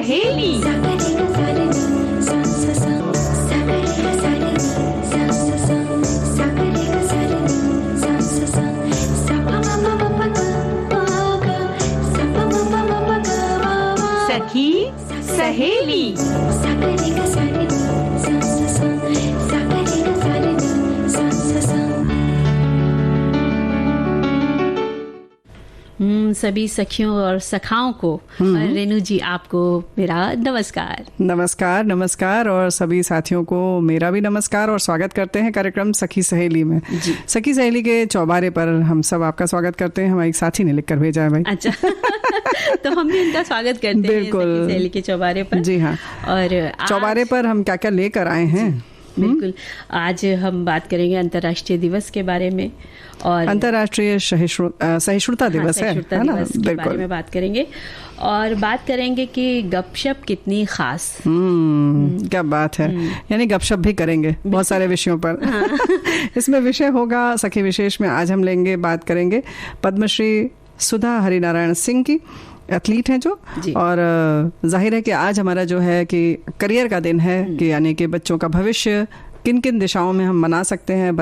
सहेली। सखी सहेली। सभी सखियों और सखाओं को और रेणु जी आपको मेरा नमस्कार। नमस्कार नमस्कार और सभी साथियों को मेरा भी नमस्कार और स्वागत करते हैं कार्यक्रम सखी सहेली में। सखी सहेली के चौबारे पर हम सब आपका स्वागत करते हैं। हमारे साथी ने लिखकर भेजा है भाई। अच्छा तो हम भी उनका स्वागत करते हैं सखी सहेली के चौबारे पर। जी हाँ, और चौबारे पर हम क्या क्या लेकर आए हैं। बिल्कुल, आज हम बात करेंगे अंतर्राष्ट्रीय दिवस के बारे में और अंतर्राष्ट्रीय सहिष्णुता दिवस है ना, के बारे में बात करेंगे और बात करेंगे कि गपशप कितनी खास। क्या बात है, यानी गपशप भी करेंगे बहुत सारे विषयों पर। हाँ। इसमें विषय होगा सखी विशेष में आज हम लेंगे, बात करेंगे पद्मश्री सुधा हरिनारायण सिंह की, एथलीट हैं जो, और जाहिर है कि आज हमारा जो है कि करियर का दिन है कि यानी कि बच्चों का भविष्य किन किन दिशाओं में हम बना सकते हैं,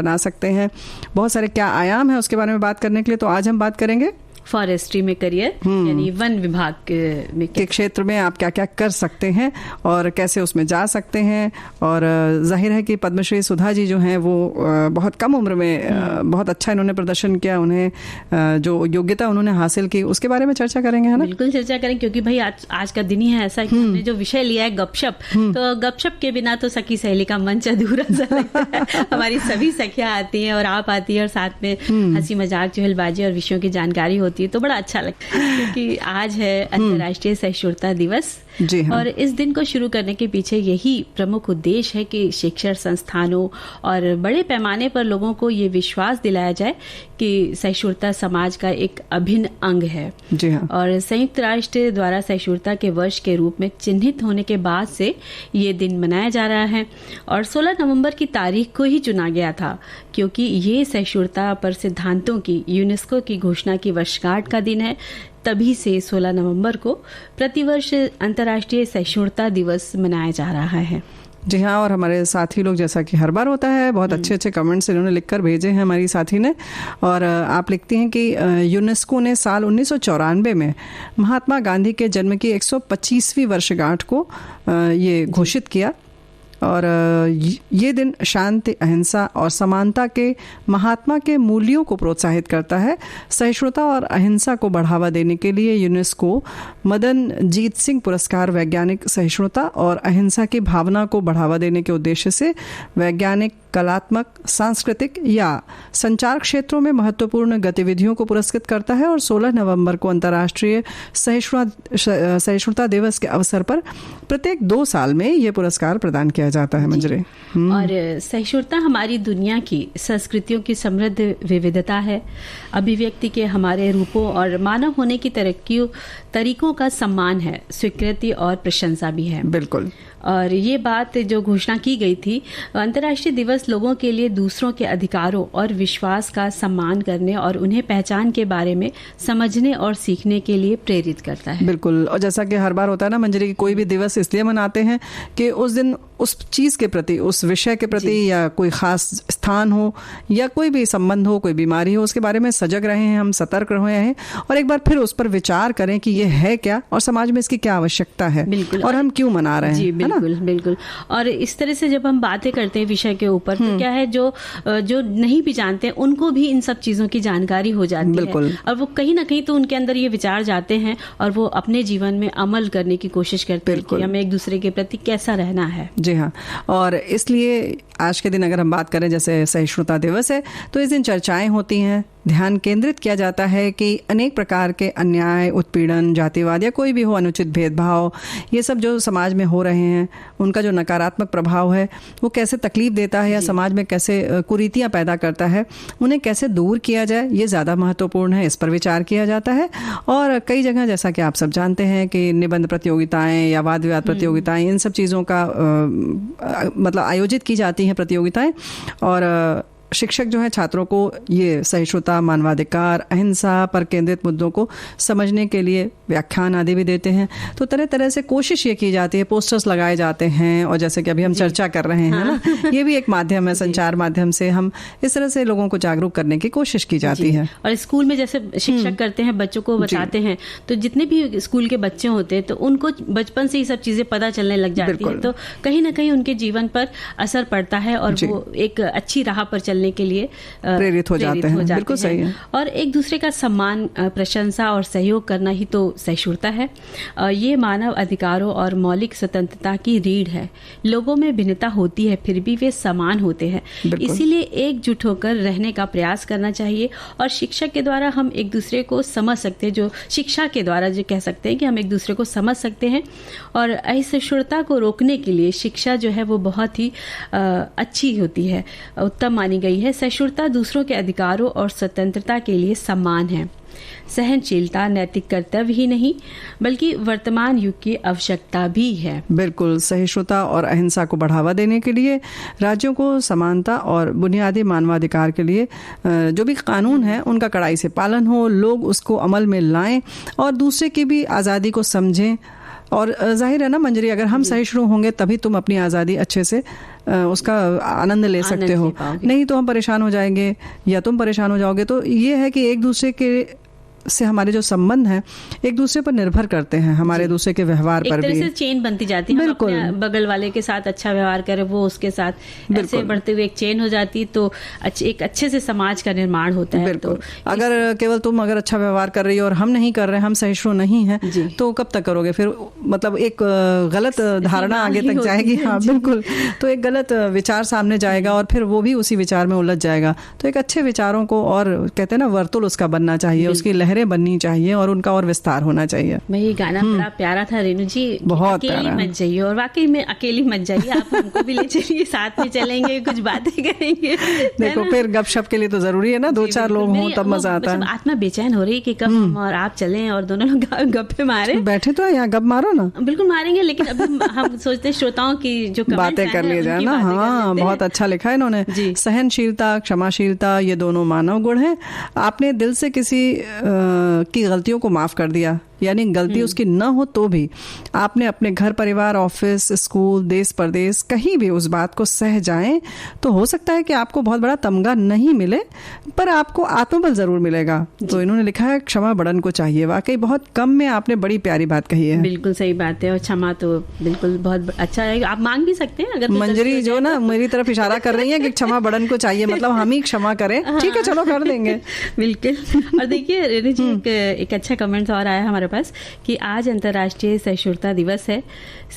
बहुत सारे क्या आयाम है उसके बारे में बात करने के लिए तो आज हम बात करेंगे फॉरेस्ट्री में करियर, यानी वन विभाग के क्षेत्र में आप क्या क्या कर सकते हैं और कैसे उसमें जा सकते हैं। और जाहिर है कि पद्मश्री सुधा जी जो हैं वो बहुत कम उम्र में बहुत अच्छा इन्होंने प्रदर्शन किया, उन्हें जो योग्यता उन्होंने हासिल की उसके बारे में चर्चा करेंगे, है ना? बिल्कुल चर्चा करेंगे, क्योंकि भाई आज का दिन ही है ऐसा कि हमने जो विषय लिया है गपशप, तो गपशप के बिना तो सखी सहेली का मंच अधूरा सा लगता है। हमारी सभी सखियां आती हैं और आप आती है और साथ में हंसी मजाक चुहलबाजी और विषयों की जानकारी होती है, तो बड़ा अच्छा लगता है क्योंकि आज है अंतर्राष्ट्रीय सहिष्णुता दिवस। जी हाँ। और इस दिन को शुरू करने के पीछे यही प्रमुख उद्देश्य है कि शिक्षण संस्थानों और बड़े पैमाने पर लोगों को ये विश्वास दिलाया जाए कि सहिष्णुता समाज का एक अभिन्न अंग है। जी हाँ। और संयुक्त राष्ट्र द्वारा सहिष्णुता के वर्ष के रूप में चिन्हित होने के बाद से ये दिन मनाया जा रहा है और 16 नवंबर की तारीख को ही चुना गया था क्योंकि ये सहिष्णुता पर सिद्धांतों की यूनेस्को की घोषणा की वर्षगांठ का दिन है। तभी से 16 नवंबर को प्रतिवर्ष अंतर्राष्ट्रीय सहिष्णुता दिवस मनाया जा रहा है। जी हाँ, और हमारे साथी लोग जैसा कि हर बार होता है बहुत अच्छे अच्छे कमेंट्स इन्होंने लिखकर भेजे हैं हमारी साथी ने। और आप लिखती हैं कि यूनेस्को ने साल 1994 में महात्मा गांधी के जन्म की 125वीं वर्षगांठ को ये घोषित किया और ये दिन शांति, अहिंसा और समानता के महात्मा के मूल्यों को प्रोत्साहित करता है। सहिष्णुता और अहिंसा को बढ़ावा देने के लिए यूनेस्को मदन जीत सिंह पुरस्कार वैज्ञानिक सहिष्णुता और अहिंसा की भावना को बढ़ावा देने के उद्देश्य से वैज्ञानिक, कलात्मक, सांस्कृतिक या संचार क्षेत्रों में महत्वपूर्ण गतिविधियों को पुरस्कृत करता है और 16 नवंबर को अंतर्राष्ट्रीय सहिष्णुता दिवस के अवसर पर प्रत्येक 2 साल में ये पुरस्कार प्रदान किया जाता है। मंजरे, और सहिष्णुता हमारी दुनिया की संस्कृतियों की समृद्ध विविधता है, अभिव्यक्ति के हमारे रूपों और मानव होने की तरीकों का सम्मान है, स्वीकृति और प्रशंसा भी है। बिल्कुल। और ये बात जो घोषणा की गई थी, अंतर्राष्ट्रीय दिवस लोगों के लिए दूसरों के अधिकारों और विश्वास का सम्मान करने और उन्हें पहचान के बारे में समझने और सीखने के लिए प्रेरित करता है। बिल्कुल। और जैसा कि हर बार होता है ना मंजरी, की कोई भी दिवस इसलिए मनाते हैं कि उस दिन उस चीज के प्रति, उस विषय के प्रति या कोई खास स्थान हो या कोई भी संबंध हो, कोई बीमारी हो, उसके बारे में सजग रहे हैं, हम सतर्क रहे हैं और एक बार फिर उस पर विचार करें कि ये है क्या और समाज में इसकी क्या आवश्यकता है और हम क्यों मना रहे हैं। जी बिल्कुल बिल्कुल। और इस तरह से जब हम बातें करते हैं विषय के ऊपर, तो क्या है जो नहीं भी जानते हैं उनको भी इन सब चीजों की जानकारी हो जाती है और वो कहीं ना कहीं तो उनके अंदर ये विचार जाते हैं और वो अपने जीवन में अमल करने की कोशिश करते हैं कि हमें एक दूसरे के प्रति कैसा रहना है। जी हाँ। और इसलिए आज के दिन अगर हम बात करें, जैसे सहिष्णुता दिवस है, तो इस दिन चर्चाएं होती हैं, ध्यान केंद्रित किया जाता है कि अनेक प्रकार के अन्याय, उत्पीड़न, जातिवाद या कोई भी हो, अनुचित भेदभाव, ये सब जो समाज में हो रहे हैं उनका जो नकारात्मक प्रभाव है वो कैसे तकलीफ देता है या समाज में कैसे कुरीतियां पैदा करता है, उन्हें कैसे दूर किया जाए, ये ज़्यादा महत्वपूर्ण है। इस पर विचार किया जाता है और कई जगह जैसा कि आप सब जानते हैं कि निबंध प्रतियोगिताएं या वाद विवाद प्रतियोगिताएं, इन सब चीज़ों का मतलब आयोजित की जाती हैं प्रतियोगिताएं। और शिक्षक जो है छात्रों को ये सहिष्णुता, मानवाधिकार, अहिंसा पर केंद्रित मुद्दों को समझने के लिए व्याख्यान आदि भी देते हैं। तो तरह तरह से कोशिश ये की जाती है, पोस्टर्स लगाए जाते हैं, और जैसे कि अभी हम चर्चा कर रहे हैं ना, ये भी एक माध्यम है, संचार माध्यम से हम इस तरह से लोगों को जागरूक करने की कोशिश की जाती है। और स्कूल में जैसे शिक्षक करते हैं, बच्चों को बताते हैं, तो जितने भी स्कूल के बच्चे होते हैं तो उनको बचपन से ही सब चीजें पता चलने लग जाती है, तो कहीं ना कहीं उनके जीवन पर असर पड़ता है और वो एक अच्छी राह पर चलने के लिए प्रेरित हो जाते हैं। बिल्कुल सही है। और एक दूसरे का सम्मान, प्रशंसा और सहयोग करना ही तो सहिष्णुता है। ये मानव अधिकारों और मौलिक स्वतंत्रता की रीढ़ है। लोगों में भिन्नता होती है, फिर भी वे समान होते हैं। इसीलिए एकजुट होकर रहने का प्रयास करना चाहिए। और शिक्षक के द्वारा हम एक दूसरे को समझ सकते हैं, जो शिक्षा के द्वारा जो कह सकते हैं कि हम एक दूसरे को समझ सकते हैं। और असहिष्णुता को रोकने के लिए शिक्षा जो है वो बहुत ही अच्छी होती है, उत्तम मानी गई है। सहिष्णुता दूसरों के अधिकारों और स्वतंत्रता के लिए सम्मान है। सहनशीलता नैतिक कर्तव्य ही नहीं बल्कि वर्तमान युग की आवश्यकता भी है। बिल्कुल, सहिष्णुता और अहिंसा को बढ़ावा देने के लिए राज्यों को समानता और बुनियादी मानवाधिकार के लिए जो भी कानून है उनका कड़ाई से पालन हो, लोग उसको अमल में लाएं और दूसरे की भी आज़ादी को समझें। और जाहिर है ना मंजरी, अगर हम सहिष्णु होंगे तभी तुम अपनी आज़ादी अच्छे से उसका आनंद ले सकते हो, नहीं तो हम परेशान हो जाएंगे या तुम परेशान हो जाओगे। तो ये है कि एक दूसरे के से हमारे जो संबंध हैं एक दूसरे पर निर्भर करते हैं, हमारे दूसरे के व्यवहार पर भी एक तरह से चेन बनती जाती है। बिल्कुल, हम अपने बगल वाले के साथ अच्छा व्यवहार करें, वो उसके साथ ऐसे बढ़ते हुए एक चेन हो जाती है, तो एक अच्छे से समाज का निर्माण होता है। बिल्कुल, तो अगर केवल तुम अगर अच्छा व्यवहार कर रही हो और हम नहीं कर रहे, हम सहिष्णु नहीं हैं, तो कब तक करोगे फिर? मतलब एक गलत धारणा आगे तक जाएगी। हाँ बिल्कुल, तो एक गलत विचार सामने जाएगा और फिर वो भी उसी विचार में उलझ जाएगा। तो एक अच्छे विचारों को, और कहते हैं ना वर्तुल उसका बनना चाहिए, उसकी लहरें बननी चाहिए और उनका और विस्तार होना चाहिए। भाई ये गाना बड़ा प्यारा था रेणु जी, बहुत अकेली मत जाइए। और वाकई में अकेली मत जाइए, आप हमको भी ले चलिए, साथ में चलेंगे, कुछ बातें करेंगे। देखो फिर गपशप के लिए तो जरूरी है ना, दो चार लोग हों तब मजा आता है। आत्मा बेचैन हो रही है कि कब हम और आप चलें और दोनों लोग गप्पे मारे। बैठे तो यहाँ गप मारो ना। बिल्कुल मारेंगे, लेकिन अभी हम सोचते हैं श्रोताओं की जो बातें कर लिए जाए ना। हाँ बहुत अच्छा लिखा है इन्होंने। सहनशीलता, क्षमाशीलता ये दोनों मानव गुण हैं। आपने दिल से किसी की गलतियों को माफ कर दिया, यानी गलती उसकी न हो तो भी आपने अपने घर परिवार, ऑफिस, स्कूल, देश परदेश कहीं भी उस बात को सह जाएं, तो हो सकता है कि आपको बहुत बड़ा तमगा नहीं मिले पर आपको आत्मबल जरूर मिलेगा। तो इन्होंने लिखा है क्षमा बड़न को चाहिए। वाकई बहुत कम में आपने बड़ी प्यारी बात कही है। बिल्कुल सही बात है, और क्षमा तो बिल्कुल बहुत अच्छा है, आप मांग भी सकते हैं। अगर मंजरी जो ना मेरी तरफ इशारा कर रही है कि क्षमा बड़न को चाहिए, मतलब हम ही क्षमा करें। ठीक है चलो कर देंगे। बिल्कुल। और देखिए रेणु जी एक अच्छा कमेंट और आया हमारे पास कि आज अंतर्राष्ट्रीय सहिष्णुता दिवस है।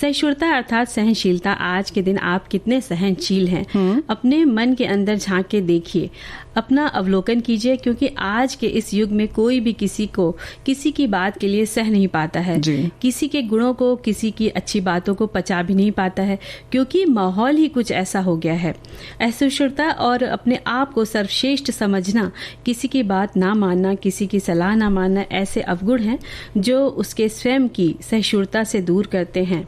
सहिष्णुता अर्थात सहनशीलता। आज के दिन आप कितने सहनशील हैं? अपने मन के अंदर झांक के देखिए, अपना अवलोकन कीजिए, क्योंकि आज के इस युग में कोई भी किसी को किसी की बात के लिए सह नहीं पाता है, किसी के गुणों को, किसी की अच्छी बातों को पचा भी नहीं पाता है, क्योंकि माहौल ही कुछ ऐसा हो गया है। असहिष्णुता और अपने आप को सर्वश्रेष्ठ समझना, किसी की बात ना मानना, किसी की सलाह ना मानना, ऐसे अवगुण हैं जो उसके स्वयं की सहिष्णुता से दूर करते हैं।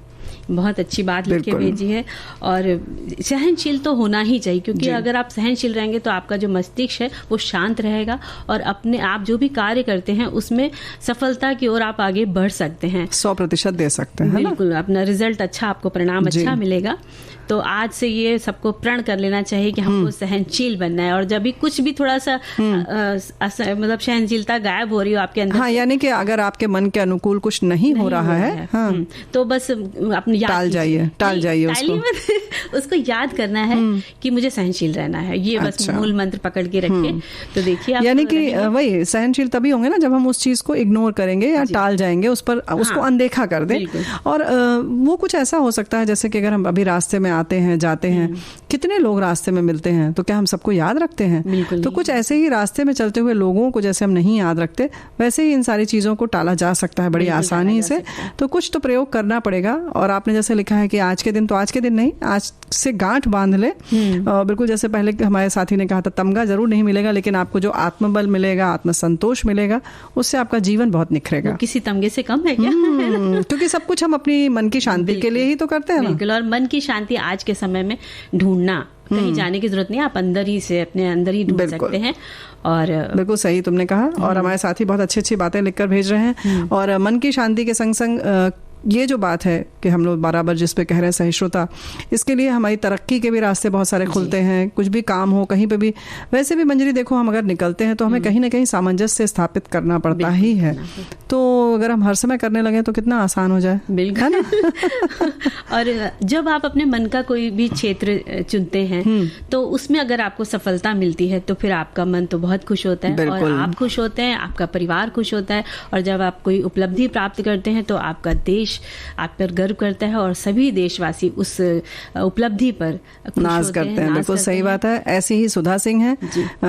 बहुत अच्छी बात लिख के भेजी है। और सहनशील तो होना ही चाहिए, क्योंकि अगर आप सहनशील रहेंगे तो आपका जो मस्तिष्क है वो शांत रहेगा और अपने आप जो भी कार्य करते हैं उसमें सफलता की ओर आप आगे बढ़ सकते हैं, 100% दे सकते हैं। बिल्कुल, अपना रिजल्ट अच्छा, आपको परिणाम अच्छा मिलेगा। तो आज से ये सबको प्रण कर लेना चाहिए कि हमको सहनशील बनना है। और जब भी कुछ भी थोड़ा सा मतलब सहनशीलता गायब हो रही हो आपके अंदर, हाँ, यानी कि अगर आपके मन के अनुकूल कुछ नहीं हो रहा है, हाँ, तो बस अपनी टाल जाइए उसको याद करना है कि मुझे सहनशील रहना है। ये बस मूल मंत्र पकड़ के रखिए, तो देखिए यानी कि वही सहनशील तभी होंगे ना जब हम उस चीज को इग्नोर करेंगे या टाल जाएंगे, उस पर उसको अनदेखा कर दें। और वो कुछ ऐसा हो सकता है जैसे कि अगर हम अभी रास्ते में आते हैं, जाते हैं, कितने लोग रास्ते में मिलते हैं, तो क्या हम सबको याद रखते हैं? तो कुछ ऐसे ही रास्ते में चलते हुए लोगों को जैसे हम नहीं याद रखते, वैसे ही इन सारी चीजों को टाला जा सकता है बड़ी आसानी से। तो कुछ तो प्रयोग करना पड़ेगा। और आपने जैसे लिखा है कि आज के दिन, तो आज के दिन नहीं, आज से गांठ बांध ले। बिल्कुल जैसे पहले हमारे साथी ने कहा था, तमगा जरूर नहीं मिलेगा, लेकिन आपको जो आत्मबल मिलेगा, आत्मसंतोष मिलेगा, उससे आपका जीवन बहुत निखरेगा। किसी तमगे से कम है क्या? क्योंकि सब कुछ हम अपनी मन की शांति के लिए ही तो करते हैं। बिल्कुल, और मन की शांति आज के समय में ढूंढना कहीं जाने की जरूरत नहीं, आप अंदर ही से अपने अंदर ही ढूंढ सकते हैं। और बिल्कुल सही तुमने कहा। और हमारे साथी बहुत अच्छी अच्छी बातें लिखकर भेज रहे हैं। और मन की शांति के संग संग ये जो बात है कि हम लोग बराबर जिस पे कह रहे हैं सहिष्णुता, इसके लिए हमारी तरक्की के भी रास्ते बहुत सारे खुलते हैं। कुछ भी काम हो कहीं पे भी, वैसे भी मंजरी देखो हम अगर निकलते हैं तो हमें कहीं ना कहीं सामंजस्य स्थापित करना पड़ता ही है। तो अगर हम हर समय करने लगे तो कितना आसान हो जाए, बिल्कुल है ना? और जब आप अपने मन का कोई भी क्षेत्र चुनते हैं तो उसमें अगर आपको सफलता मिलती है तो फिर आपका मन तो बहुत खुश होता है, और आप खुश होते हैं, आपका परिवार खुश होता है। और जब आप कोई उपलब्धि प्राप्त करते हैं तो आपका देश आप पर गर्व करता है और सभी देशवासी उस उपलब्धि पर नाज करते हैं। बिल्कुल सही बात है। ऐसी ही सुधा सिंह है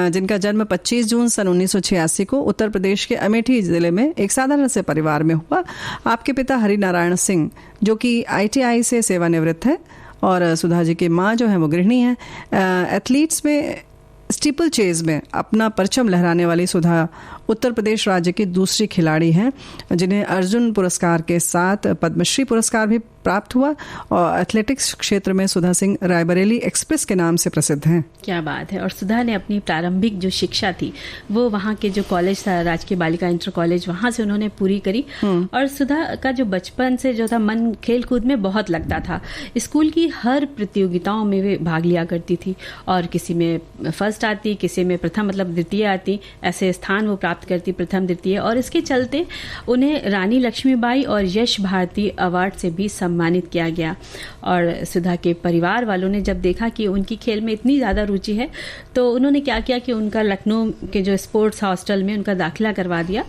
जिनका जन्म 25 जून सन 1986 को उत्तर प्रदेश के अमेठी जिले में एक साधारण से परिवार में हुआ। आपके पिता हरिनारायण सिंह जो कि ITI से सेवानिवृत्त है, और सुधा जी की माँ जो है वो गृहिणी है। एथलीट्स में स्टीपल चेज में अपना परचम लहराने वाली सुधा उत्तर प्रदेश राज्य की दूसरी खिलाड़ी हैं जिन्हें अर्जुन पुरस्कार के साथ पद्मश्री पुरस्कार भी प्राप्त हुआ। और एथलेटिक्स क्षेत्र में सुधा सिंह रायबरेली एक्सप्रेस के नाम से प्रसिद्ध हैं। क्या बात है। और सुधा ने अपनी प्रारंभिक जो शिक्षा थी वो वहाँ के जो कॉलेज था, राजकीय बालिका इंटर कॉलेज, वहाँ से उन्होंने पूरी करी। और सुधा का जो बचपन से जो था मन खेल कूद में बहुत लगता था। स्कूल की हर प्रतियोगिताओं में वे भाग लिया करती थी और किसी में फर्स्ट आती, किसी में प्रथम मतलब द्वितीय आती, ऐसे स्थान वो प्राप्त करती, प्रथम द्वितीय। और इसके चलते उन्हें रानी लक्ष्मीबाई और यश भारती अवार्ड से भी सम्मानित किया गया। और सुधा के परिवार वालों ने जब देखा कि उनकी खेल में इतनी ज़्यादा रुचि है तो उन्होंने क्या किया कि उनका लखनऊ के जो स्पोर्ट्स हॉस्टल में उनका दाखिला करवा दिया।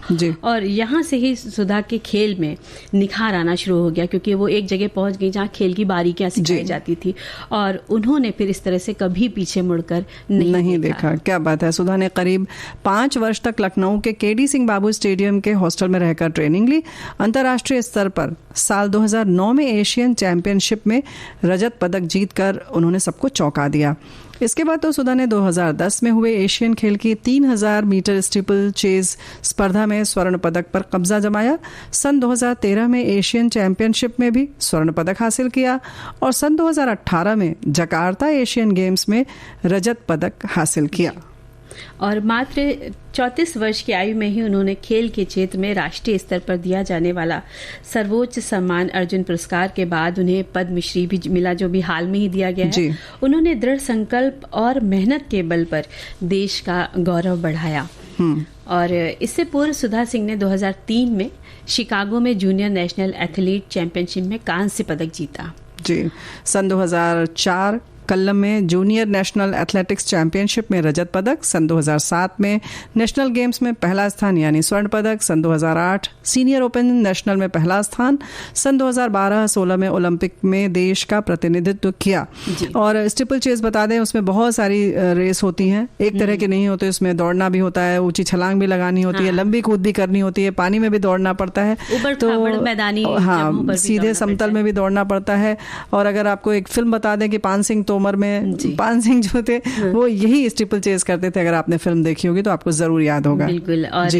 और यहाँ से ही सुधा के खेल में निखार आना शुरू हो गया, क्योंकि वो एक जगह पहुंच गई जहाँ खेल की बारीकियां सिखाई जाती थी और उन्होंने फिर इस तरह से कभी पीछे मुड़कर नहीं देखा। क्या बात है। सुधा ने करीब 5 वर्ष तक लखनऊ के KD सिंह बाबू स्टेडियम के हॉस्टल में रहकर ट्रेनिंग ली। अंतर्राष्ट्रीय स्तर पर साल 2009 में एशियन चैंपियनशिप में रजत पदक जीतकर उन्होंने सबको चौंका दिया। इसके बाद तो सुधा ने 2010 में हुए एशियन खेल की 3000 मीटर स्टीपल चेज स्पर्धा में स्वर्ण पदक पर कब्जा जमाया। सन 2013 में एशियन चैंपियनशिप में भी स्वर्ण पदक हासिल किया और सन 2018 में जकार्ता एशियन गेम्स में रजत पदक हासिल किया। और मात्र 34 वर्ष की आयु में ही उन्होंने खेल के क्षेत्र में राष्ट्रीय स्तर पर दिया जाने वाला सर्वोच्च सम्मान अर्जुन पुरस्कार के बाद उन्हें पद्मश्री भी मिला, जो भी हाल में ही दिया गया है। उन्होंने दृढ़ संकल्प और मेहनत के बल पर देश का गौरव बढ़ाया। और इससे पूर्व सुधा सिंह ने 2003 में शिकागो में जूनियर नेशनल एथलीट चैंपियनशिप में कांस्य पदक जीता। सन 2004 कल्लम में जूनियर नेशनल एथलेटिक्स चैंपियनशिप में रजत पदक, सन 2007 में नेशनल गेम्स में पहला स्थान यानी स्वर्ण पदक, सन 2008 सीनियर ओपन नेशनल में पहला स्थान, सन 2012-16 में ओलंपिक में देश का प्रतिनिधित्व किया। और स्टीपल चेज बता दें उसमें बहुत सारी रेस होती हैं, एक तरह के नहीं होते, उसमें दौड़ना भी होता है, ऊंची छलांग भी लगानी होती है, लंबी कूद भी करनी होती है, पानी में भी दौड़ना पड़ता है, तो मैदानी सीधे समतल में भी दौड़ना पड़ता है। और अगर आपको एक फिल्म बता दें कि पान सिंह उम्र में पान सिंह जो थे वो यही स्टीपल चेज करते थे, अगर आपने फिल्म देखी होगी तो आपको जरूर याद होगा। बिल्कुल। और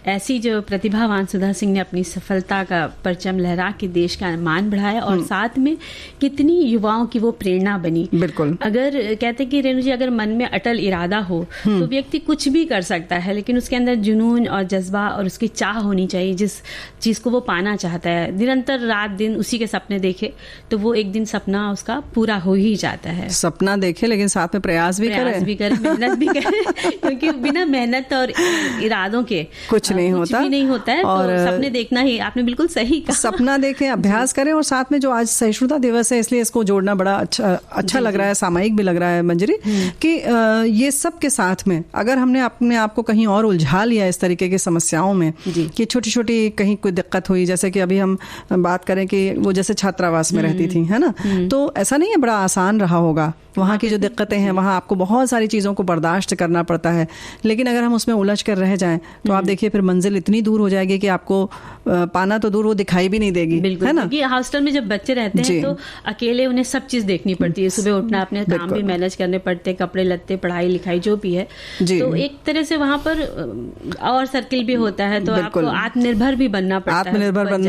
ऐसी जो प्रतिभावान सुधा सिंह ने अपनी सफलता का परचम लहरा के देश का मान बढ़ाया और साथ में कितनी युवाओं की वो प्रेरणा बनी। बिल्कुल। अगर कहते कि रेणु जी अगर मन में अटल इरादा हो तो व्यक्ति कुछ भी कर सकता है, लेकिन उसके अंदर जुनून और जज्बा और उसकी चाह होनी चाहिए, जिस चीज को वो पाना चाहता है। निरंतर रात दिन उसी के सपने देखे तो वो एक दिन सपना उसका पूरा हो ही जाता है। सपना देखे लेकिन साथ में प्रयास भी करे, मेहनत भी करे क्योंकि बिना मेहनत और इरादों के कुछ नहीं होता है। और तो सपने देखना ही, आपने बिल्कुल सही कहा। सपना देखें, अभ्यास करें, और साथ में जो आज सहिष्णुता दिवस है इसलिए इसको जोड़ना बड़ा अच्छा लग रहा है, सामायिक भी लग रहा है मंजरी, कि ये सब के साथ में अगर हमने अपने आप को कहीं और उलझा लिया इस तरीके की समस्याओं में कि छोटी छोटी कहीं कोई दिक्कत हुई, जैसे कि अभी हम बात करें कि वो जैसे छात्रावास में रहती थी, है ना, तो ऐसा नहीं है बड़ा आसान रहा होगा, वहाँ की जो दिक्कतें हैं वहाँ आपको बहुत सारी चीज़ों को बर्दाश्त करना पड़ता है, लेकिन अगर हम उसमें उलझ कर रह जाएं तो आप देखिए फिर मंजिल इतनी दूर हो जाएगी कि आपको पाना तो दूर वो दिखाई भी नहीं देगी, है ना। क्योंकि हॉस्टल में जब बच्चे रहते हैं तो अकेले उन्हें सब चीज़ देखनी पड़ती है, सुबह उठना, अपने काम भी मैनेज करने पड़ते हैं, कपड़े लत्ते, पढ़ाई लिखाई जो भी है, तो एक तरह से वहाँ पर और सर्किल भी होता है, तो आपको आत्मनिर्भर भी बनना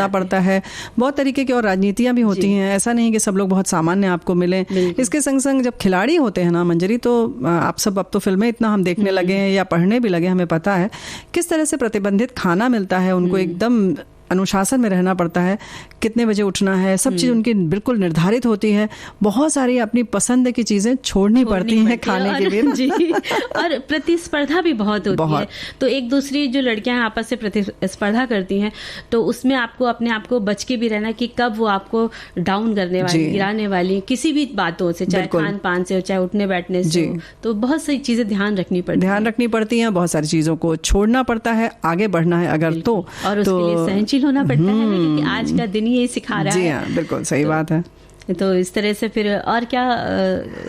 पड़ता है, बहुत तरीके की और राजनीतियाँ भी होती हैं, ऐसा नहीं कि सब लोग बहुत सामान्य आपको मिले। इसके संग संग जब खिलाड़ी होते हैं ना मंजरी, तो आप सब अब तो फिल्में इतना हम देखने लगे हैं या पढ़ने भी लगे, हमें पता है किस तरह से प्रतिबंधित खाना मिलता है उनको, एकदम अनुशासन में रहना पड़ता है, कितने बजे उठना है, सब चीज़ उनकी बिल्कुल निर्धारित होती है। बहुत सारी अपनी पसंद की चीज़ें छोड़नी पड़ती हैं खाने के लिए जी। और प्रतिस्पर्धा भी बहुत होती है, तो एक दूसरी जो लड़कियां आपस से प्रतिस्पर्धा करती हैं, तो उसमें आपको अपने आप को बच के भी रहना कि कब वो आपको डाउन करने वाली, गिराने वाली, किसी भी बातों से, चाहे खान पान से हो, चाहे उठने बैठने से हो, तो बहुत सारी चीज़ें ध्यान रखनी पड़ती हैं, बहुत सारी चीज़ों को छोड़ना पड़ता है, आगे बढ़ना है अगर तो, और उसके लिए सहनशील होना पड़ता है, क्योंकि आज का दिन ही सिखा रहा है। जी हाँ, बिल्कुल सही बात है। तो इस तरह से फिर और क्या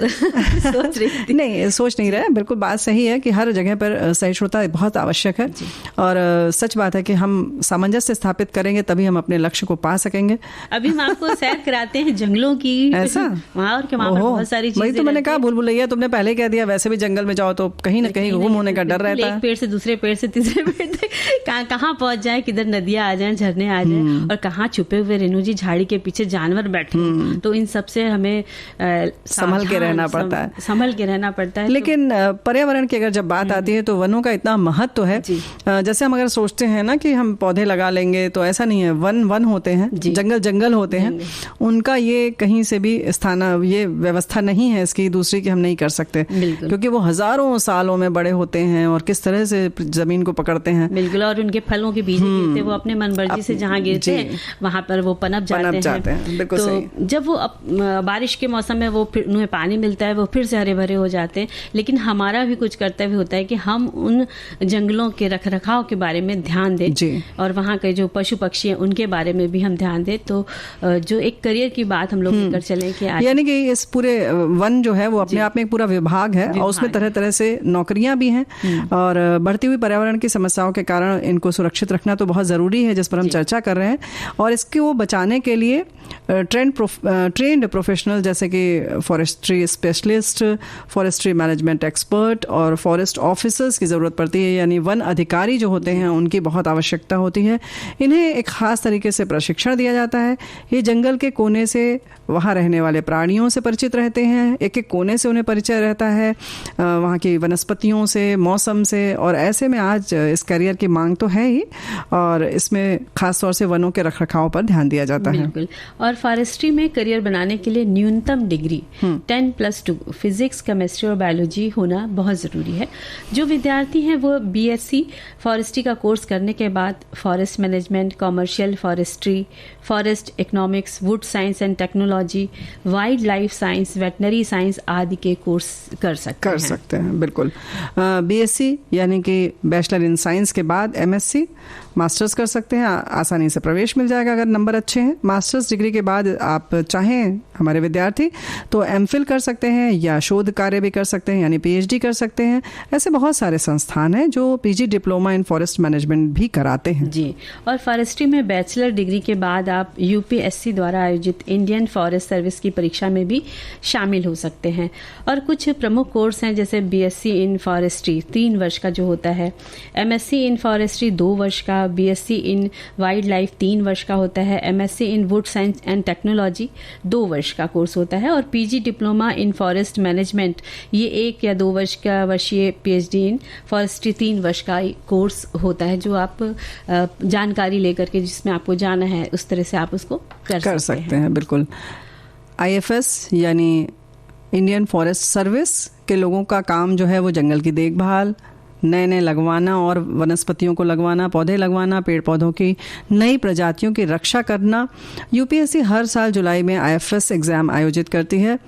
सोच रही थी? नहीं, सोच नहीं रहे, बिल्कुल बात सही है कि हर जगह पर सहिष्णुता बहुत आवश्यक है, और सच बात है कि हम सामंजस्य स्थापित करेंगे तभी हम अपने लक्ष्य को पा सकेंगे। अभी हम आपको सैर कराते हैं जंगलों की, ऐसा वहाँ, और वहाँ पर बहुत सारी चीजें। वही तो मैंने कहा, भूल भुलैया तुमने पहले कह दिया, वैसे भी जंगल में जाओ तो कहीं ना कहीं गुम होने का डर रहता है। एक पेड़ से दूसरे पेड़ से तीसरे पेड़ तक कहाँ पहुंच जाए, किधर नदियां आ जाए, झरने आ जाए, और कहाँ छुपे हुए रेणु जी झाड़ी के पीछे जानवर बैठे, तो इन सब से हमें संभल के रहना पड़ता है। लेकिन पर्यावरण की अगर जब बात आती है तो वनों का इतना महत्व है। जैसे हम अगर सोचते हैं ना कि हम पौधे लगा लेंगे, तो ऐसा नहीं है। वन होते हैं, जंगल होते हैं, उनका ये कहीं से भी ये व्यवस्था नहीं है इसकी दूसरी की हम नहीं कर सकते, क्योंकि वो हजारों सालों में बड़े होते हैं और किस तरह से जमीन को पकड़ते हैं। बिल्कुल, और उनके फलों के बीज गिरते, वो अपने मनमर्जी से जहाँ गिरते हैं वहां पर वो पनप जाते हैं। बिल्कुल तो सही। जब वो बारिश के मौसम में वो फिर उन्हें पानी मिलता है, वो फिर से हरे भरे हो जाते हैं। लेकिन हमारा भी कुछ कर्तव्य होता है कि हम उन जंगलों के रखरखाव के बारे में ध्यान दें, और वहाँ के जो पशु पक्षी हैं उनके बारे में भी हम ध्यान दें। तो जो एक करियर की बात हम लोग कर चले कि यानी कि इस पूरे वन जो है वो अपने आप में एक पूरा विभाग है, और उसमें तरह तरह से नौकरियां भी हैं, और बढ़ती हुई पर्यावरण की समस्याओं के कारण इनको सुरक्षित रखना तो बहुत ज़रूरी है, जिस पर हम चर्चा कर रहे हैं। और इसको बचाने के लिए ट्रेंड प्रोफेशनल जैसे कि forestry specialist, forestry management expert और फॉरेस्ट ऑफिसर्स की ज़रूरत पड़ती है, यानी वन अधिकारी जो होते हैं उनकी बहुत आवश्यकता होती है। इन्हें एक ख़ास तरीके से प्रशिक्षण दिया जाता है। ये जंगल के कोने से वहाँ रहने वाले प्राणियों से परिचित रहते हैं, एक एक कोने से उन्हें परिचय रहता है, वहाँ की वनस्पतियों से, मौसम से, और ऐसे में आज इस करियर की मांग तो है ही, और इसमें खास तौर से वनों के रखरखाव पर ध्यान दिया जाता है। बिल्कुल। और फॉरेस्ट्री में करियर बनाने के लिए न्यूनतम डिग्री 10+2 फिजिक्स, केमिस्ट्री और बायोलॉजी होना बहुत ज़रूरी है। जो विद्यार्थी हैं वो बीएससी फॉरेस्ट्री का कोर्स करने के बाद forest management, commercial forestry, forest economics, would science and technology, wild life science, veterinary science आदि के कोर्स कर सकते हैं। बिल्कुल। बीएससी यानी कि बैचलर इन साइंस के बाद एमएससी, मास्टर्स कर सकते हैं, आसानी से प्रवेश मिल जाएगा अगर नंबर अच्छे हैं। मास्टर्स डिग्री के बाद आप चाहें हमारे विद्यार्थी तो एमफिल कर सकते हैं या शोध कार्य भी कर सकते हैं, यानी पीएचडी कर सकते हैं। ऐसे बहुत सारे संस्थान हैं जो PG diploma in forest management भी कराते हैं। जी। और फॉरेस्ट्री में बैचलर डिग्री के बाद आप यूपीएससी द्वारा आयोजित इंडियन फॉरेस्ट सर्विस की परीक्षा में भी शामिल हो सकते हैं। और कुछ प्रमुख कोर्स हैं, जैसे बीएससी इन फॉरेस्ट्री 3 वर्ष का जो होता है, एमएससी इन फॉरेस्ट्री 2 वर्ष का, बीएससी इन वाइल्ड लाइफ 3 वर्ष का होता है, MSc in would science and technology 2 वर्ष का कोर्स होता है, और PG diploma in forest management ये 1 या 2 वर्ष का वर्षीय पीएचडी इन फॉरेस्ट्री 3 वर्ष का कोर्स होता है, जो आप जानकारी लेकर के जिसमें आपको जाना है उस तरह से आप उसको कर सकते हैं। बिल्कुल। आईएफएस यानी इंडियन फॉरेस्ट सर्विस के लोगों का काम जो है वो जंगल की देखभाल, नए लगवाना और वनस्पतियों को लगवाना, पौधे लगवाना, पेड़ पौधों की नई प्रजातियों की रक्षा करना। यूपीएससी हर साल जुलाई में आईएफएस एग्ज़ाम आयोजित करती है,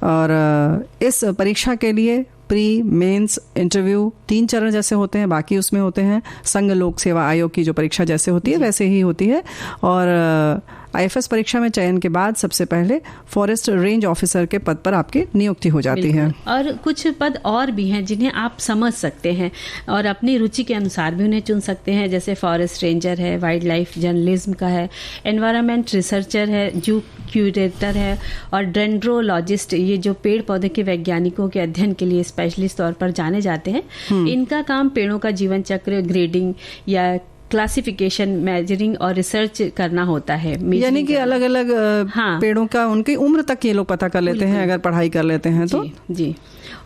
और इस परीक्षा के लिए प्री, मेंस, इंटरव्यू 3 चरण जैसे होते हैं, बाकी उसमें होते हैं संघ लोक सेवा आयोग की जो परीक्षा जैसे होती है वैसे ही होती है। और आईएफएस परीक्षा में चयन के बाद सबसे पहले फॉरेस्ट रेंज ऑफिसर के पद पर आपकी नियुक्ति हो जाती है। और कुछ पद और भी हैं जिन्हें आप समझ सकते हैं और अपनी रुचि के अनुसार भी उन्हें चुन सकते हैं, जैसे फॉरेस्ट रेंजर है, वाइल्ड लाइफ जर्नलिज्म का है, एनवायरनमेंट रिसर्चर है, जू क्यूरेटर है, और डेंड्रोलॉजिस्ट, ये जो पेड़ पौधे के वैज्ञानिकों के अध्ययन के लिए स्पेशलिस्ट तौर पर जाने जाते हैं। इनका काम पेड़ों का जीवन चक्र, ग्रेडिंग या क्लासिफिकेशन, मेजरिंग और रिसर्च करना होता है। यानी कि अलग अलग पेड़ों का उनकी उम्र तक ये लोग पता कर लेते हैं अगर पढ़ाई कर लेते हैं तो। जी।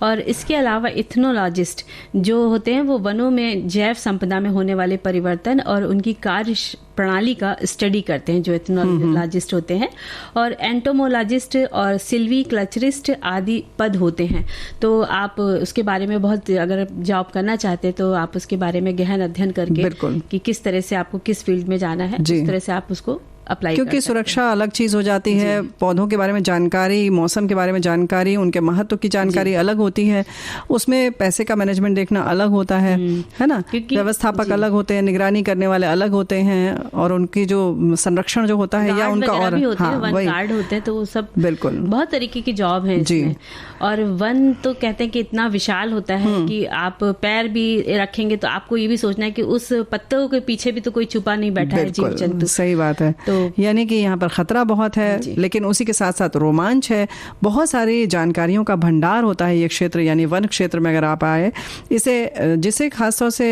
और इसके अलावा इथनोलॉजिस्ट जो होते हैं वो वनों में जैव संपदा में होने वाले परिवर्तन और उनकी कार्य प्रणाली का स्टडी करते हैं, जो इथनोलॉजिस्ट होते हैं। और एंटोमोलॉजिस्ट और सिल्वीकल्चरिस्ट आदि पद होते हैं। तो आप उसके बारे में बहुत, अगर जॉब करना चाहते हैं तो आप उसके बारे में गहन अध्ययन करके कि किस तरह से आपको किस फील्ड में जाना है, उस तरह से आप उसको अप्लाई, क्योंकि सुरक्षा अलग चीज हो जाती है, पौधों के बारे में जानकारी, मौसम के बारे में जानकारी, उनके महत्व की जानकारी अलग होती है, उसमें पैसे का मैनेजमेंट देखना अलग होता है ना, व्यवस्थापक अलग होते हैं, निगरानी करने वाले अलग होते हैं, और उनकी जो संरक्षण जो होता है या उनका और गार्ड होते हैं, तो वो सब बिल्कुल बहुत तरीके की जॉब है इसमें। और वन तो कहते हैं कि इतना विशाल होता है कि आप पैर भी रखेंगे तो आपको ये भी सोचना है कि उस पत्तों के पीछे भी तो कोई छुपा नहीं बैठा है जीव जंतु। सही बात है। यानी कि यहाँ पर खतरा बहुत है, लेकिन उसी के साथ साथ रोमांच है, बहुत सारी जानकारियों का भंडार होता है ये क्षेत्र, यानी वन क्षेत्र में अगर आप आए, इसे जिसे खासतौर से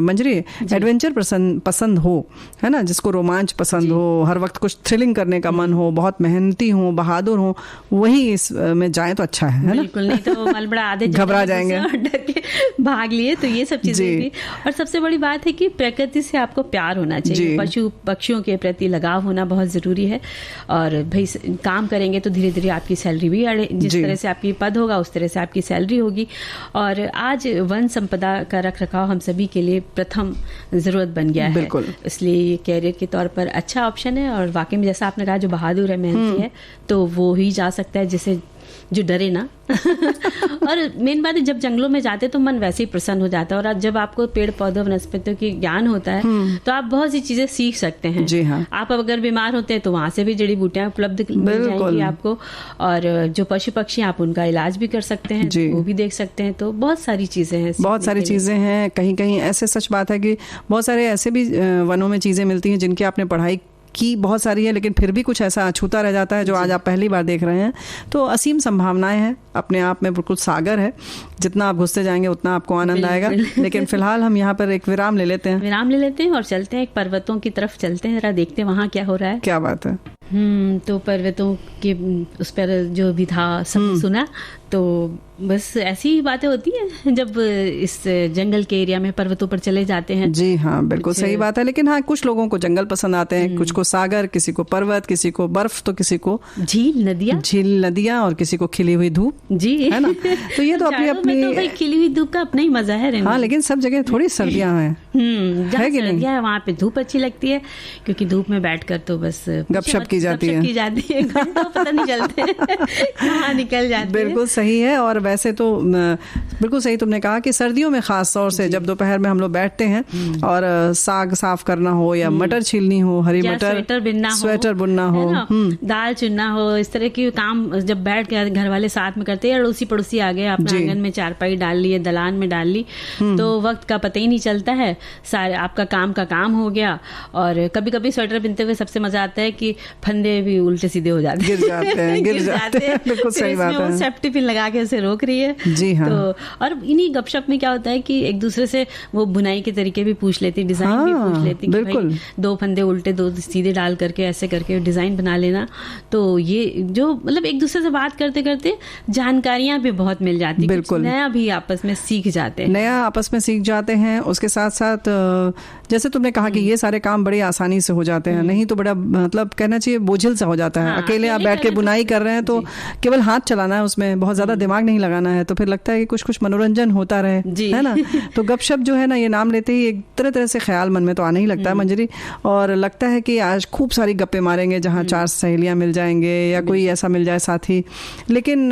मंजरी एडवेंचर पसंद हो, है ना, जिसको रोमांच पसंद हो, हर वक्त कुछ थ्रिलिंग करने का मन हो, बहुत मेहनती हो, बहादुर हो, वही इसमें जाए तो अच्छा है ना। बिल्कुल, नहीं तो मलबड़ा आधे घबरा जाएंगे, भाग लिए। तो ये सब चीजें थी। और सबसे बड़ी बात है कि प्रकृति से आपको प्यार होना चाहिए, पशु पक्षियों के प्रति लगाव होना बहुत जरूरी है। और भाई काम करेंगे तो धीरे धीरे आपकी सैलरी भी जिस तरह से आपकी पद होगा उस तरह से आपकी सैलरी होगी। और आज वन संपदा का रख रखाव हम सभी के लिए प्रथम जरूरत बन गया है, इसलिए ये कैरियर के तौर पर अच्छा ऑप्शन है। और वाकई में जैसा आपने कहा, जो बहादुर है, मेहनती है, तो वो ही जा सकता है, जिसे जो डरे ना। और मेन बात है, जब जंगलों में जाते तो मन वैसे ही प्रसन्न हो जाता है। और जब आपको पेड़ पौधों वनस्पतियों की ज्ञान होता है तो आप बहुत सी चीजें सीख सकते हैं। जी हाँ। आप अगर बीमार होते हैं तो वहां से भी जड़ी बूटियां उपलब्ध मिल जाएंगी आपको। और जो पशु पक्षी, आप उनका इलाज भी कर सकते हैं, वो भी देख सकते हैं। तो बहुत सारी चीजें हैं, बहुत सारी चीजें हैं। कहीं कहीं ऐसे सच बात है कि बहुत सारे ऐसे भी वनों में चीजें मिलती हैं जिनकी आपने पढ़ाई की बहुत सारी है, लेकिन फिर भी कुछ ऐसा अछूता रह जाता है जो आज आप पहली बार देख रहे हैं। तो असीम संभावनाएं हैं, अपने आप में बिल्कुल सागर है, जितना आप घुसते जाएंगे उतना आपको आनंद आएगा। लेकिन फिलहाल हम यहाँ पर एक विराम ले लेते हैं और चलते हैं एक पर्वतों की तरफ, चलते हैं, जरा देखते हैं वहाँ क्या हो रहा है। क्या बात है। तो पर्वतों के उस पर जो भी था सब सुना, तो बस ऐसी ही बातें होती हैं जब इस जंगल के एरिया में पर्वतों पर चले जाते हैं। जी हाँ, बिल्कुल सही बात है। लेकिन हाँ, कुछ लोगों को जंगल पसंद आते हैं, कुछ को सागर, किसी को पर्वत, किसी को बर्फ, तो किसी को झील नदियाँ और किसी को खिली हुई धूप, जी है ना। तो ये तो अपनी अपनी तो भाई खिली हुई धूप का अपना ही मजा है। हाँ, लेकिन सब जगह थोड़ी सर्दियाँ हैं, जहाँ सर्दियाँ है वहाँ पे धूप अच्छी लगती है, क्योंकि धूप में बैठकर तो बस गपशप की जाती है, पता नहीं चलते कहाँ निकल जाते हैं। बिल्कुल सही है। और वैसे तो बिल्कुल सही तुमने कहा कि सर्दियों में खास तौर से जब दोपहर में हम लोग बैठते हैं और साग साफ करना हो या मटर छीलनी हो, हरी मटर, स्वेटर बुनना हो, दाल चुनना हो, इस तरह के काम जब बैठ के घर वाले साथ में करते हैं, अड़ोसी पड़ोसी आ गए, अपने आंगन में चारपाई डाल ली, दलान में डाल ली, तो वक्त का पता ही नहीं चलता है, सारे आपका काम हो गया। और कभी कभी स्वेटर बुनते हुए सबसे मजा आता है कि फंदे भी उल्टे सीधे हो जाते हैं, गिर जाते हैं। बिल्कुल सही बात है। सेफ्टी पिन लगा के उसे रोक रही है। जी हाँ। तो और इन्हीं गपशप में क्या होता है कि एक दूसरे से वो बुनाई के तरीके भी पूछ लेती, डिजाइन भी पूछ लेती, बिल्कुल, 2 फंदे उल्टे 2 सीधे डाल करके ऐसे करके डिजाइन बना लेना। तो ये जो मतलब एक दूसरे से बात करते करते जानकारियां भी बहुत मिल जाती, बिल्कुल नया भी आपस में सीख जाते हैं। उसके साथ साथ जैसे तुमने कहा कि ये सारे काम बड़ी आसानी से हो जाते हैं, नहीं तो बड़ा मतलब कहना चाहिए बोझिल सा हो जाता है। अकेले आप बैठ के बुनाई कर रहे हैं तो केवल हाथ चलाना है, उसमें बहुत ज्यादा दिमाग नहीं लगाना है, तो फिर लगता है कि कुछ मनोरंजन होता रहे, है ना। तो गपशप जो है ना, ये नाम लेते ही एक तरह से ख्याल मन में तो आने ही लगता है मंजरी, और लगता है कि आज खूब सारी गप्पे मारेंगे जहाँ 4 सहेलियां मिल जाएंगे या कोई ऐसा मिल जाए साथी। लेकिन